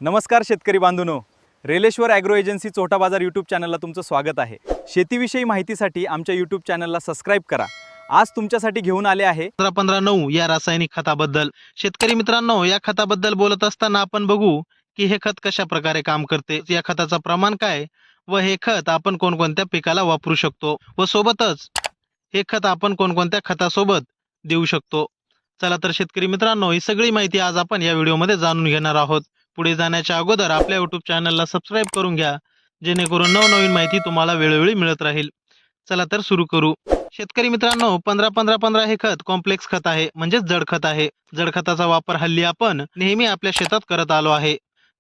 नमस्कार शेतकरी बांधूंनो, रेलेश्वर agro agency चोटा बाजार यूट्यूब चॅनलला तुमचं स्वागत आहे। शेतीविषयी माहितीसाठी आमच्या यूट्यूब चॅनलला सबस्क्राईब करा। आज तुमच्यासाठी घेऊन आले आहे 15-15-9 या रासायनिक खताबद्दल। शेतकरी मित्रांनो, या खताबद्दल बोलत असताना आपण बघू की हे खत कशा प्रकारे काम करते, या खताचं प्रमाण काय व हे खत आपण कोणकोणत्या पिकाला वापरू शकतो व सोबतच हे खत आपण कोणकोणत्या खतासोबत देऊ शकतो। चला तर शेतकरी मित्रांनो, ही सगळी माहिती आज आपण या व्हिडिओमध्ये जाणून घेणार आहोत। पुढे जाण्याच्या अगोदर आपल्या YouTube चॅनलला सबस्क्राईब करून घ्या, जेणेकरून नवनवीन माहिती तुम्हाला वेळोवेळी मिळत राहील। चला तर सुरू करू। शेतकरी मित्रांनो, 15-15-15 हे खत कॉम्प्लेक्स खत आहे, म्हणजे जड खत आहे। जड खताचा वापर हल्ली आपण नेहमी आपल्या शेतात करत आलो आहे,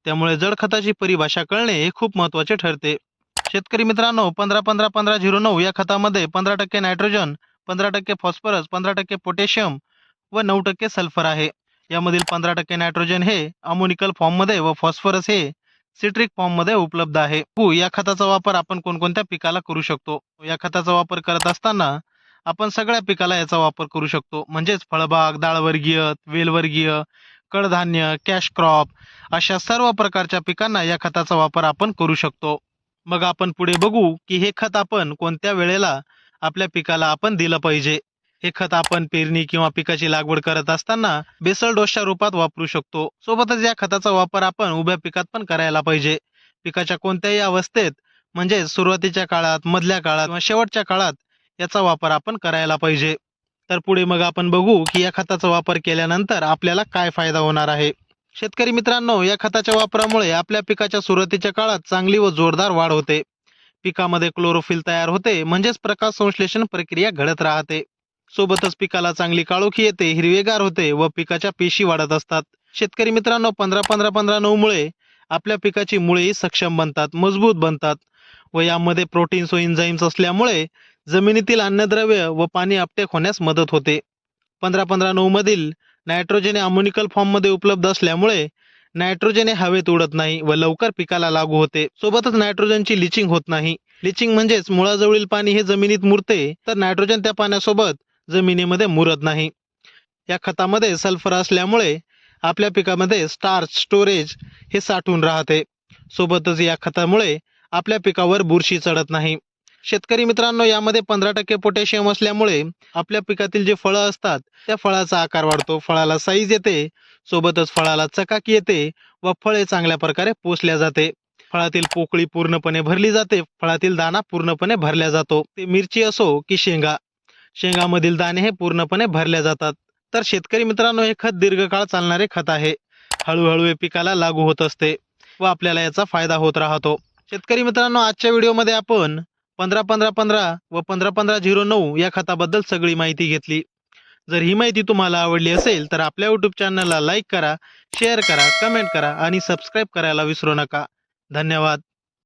त्यामुळे जड खताची परिभाषा कळणे हे खूप महत्त्वाचे ठरते। शेतकरी मित्रांनो, 15-15-15-09 या खतामध्ये 15% नायट्रोजन, 15% फॉस्फरस, 15% पोटॅशियम व 9% सल्फर आहे। यामधील 15% नायट्रोजन हे अमोनिकल फॉर्म मध्ये व फॉस्फरस हे सिट्रिक फॉर्म मध्ये उपलब्ध आहे। या खताचा वापर आपण कोणकोणत्या पिकाला करू शकतो? या खताचा वापर करत असताना आपण सगळ्या पिकाला याचा वापर करू शकतो, म्हणजेच फळबाग, डाळवर्गीय, वेलवर्गीय, कडधान्य, कॅश क्रॉप अशा सर्व प्रकारच्या पिकांना या खताचा वापर आपण करू शकतो। मग आपण पुढे बघू की हे खत आपण कोणत्या वेळेला आपल्या पिकाला आपण दिलं पाहिजे। हे खत आपण पेरणी किंवा पिकाची लागवड करत असताना बेसल डोसच्या रूपात वापरू शकतो। सोबतच या खताचा वापर आपण उभ्या पिकात पण करायला पाहिजे। पिकाच्या कोणत्याही अवस्थेत, म्हणजे सुरुवातीच्या काळात, मधल्या काळात किंवा शेवटच्या काळात याचा वापर आपण करायला पाहिजे। तर पुढे मग आपण बघू की या खताचा वापर केल्यानंतर आपल्याला काय फायदा होणार आहे। शेतकरी मित्रांनो, या खताच्या वापरामुळे आपल्या पिकाच्या सुरुवातीच्या काळात चांगली व जोरदार वाढ होते। पिकामध्ये क्लोरोफिल तयार होते, म्हणजेच प्रकाश संश्लेषण प्रक्रिया घडत राहते। सोबतच पिकाला चांगली काळोखी येते, हिरवेगार होते व पिकाच्या पेशी वाढत असतात। शेतकरी मित्रांनो, 15-15-15-9 मुळे आपल्या पिकाची मुळेही सक्षम बनतात, मजबूत बनतात व यामध्ये प्रोटीन्स व एन्झाईम्स असल्यामुळे जमिनीतील अन्नद्रव्य व पाणी अपटेक होण्यास मदत होते। 15-15-9 मधील नायट्रोजन हे अमोनिकल फॉर्म मध्ये उपलब्ध असल्यामुळे नायट्रोजन हे हवेत उडत नाही व लवकर पिकाला लागू होते। सोबतच नायट्रोजनची लिचिंग होत नाही। लिचिंग म्हणजेच मुळाजवळील पाणी हे जमिनीत मुरते, तर नायट्रोजन त्या पाण्यासोबत जमिनीमध्ये मुरत नाही। या खतामध्ये सल्फर असल्यामुळे आपल्या पिकामध्ये स्टार्च स्टोरेज हे साठून राहते। सोबतच या खतामुळे आपल्या पिकावर बुरशी चढत नाही। शेतकरी मित्रांनो, यामध्ये 15% पोटॅशियम असल्यामुळे आपल्या पिकातील जे फळं असतात त्या फळाचा आकार वाढतो, फळाला साईज येते, सोबतच फळाला चकाकी येते व फळे चांगल्या प्रकारे पोसल्या जाते। फळातील पोकळी पूर्णपणे भरली जाते, फळातील दाना पूर्णपणे भरल्या जातो। ते मिरची असो की शेंगा, शेंगामधील दाणे हे पूर्णपणे भरल्या जातात। तर शेतकरी मित्रांनो, हे खत दीर्घकाळ चालणारे खत आहे, हळूहळू हे पिकाला लागू होत असते व आपल्याला याचा फायदा होत राहतो। शेतकरी मित्रांनो, आजच्या व्हिडिओमध्ये आपण 15-15-15 व 15-15-09 या खताबद्दल सगळी माहिती घेतली। जर ही माहिती तुम्हाला आवडली असेल तर आपल्या YouTube चॅनलला लाईक करा, शेअर करा, कमेंट करा आणि सबस्क्राईब करायला विसरू नका। धन्यवाद।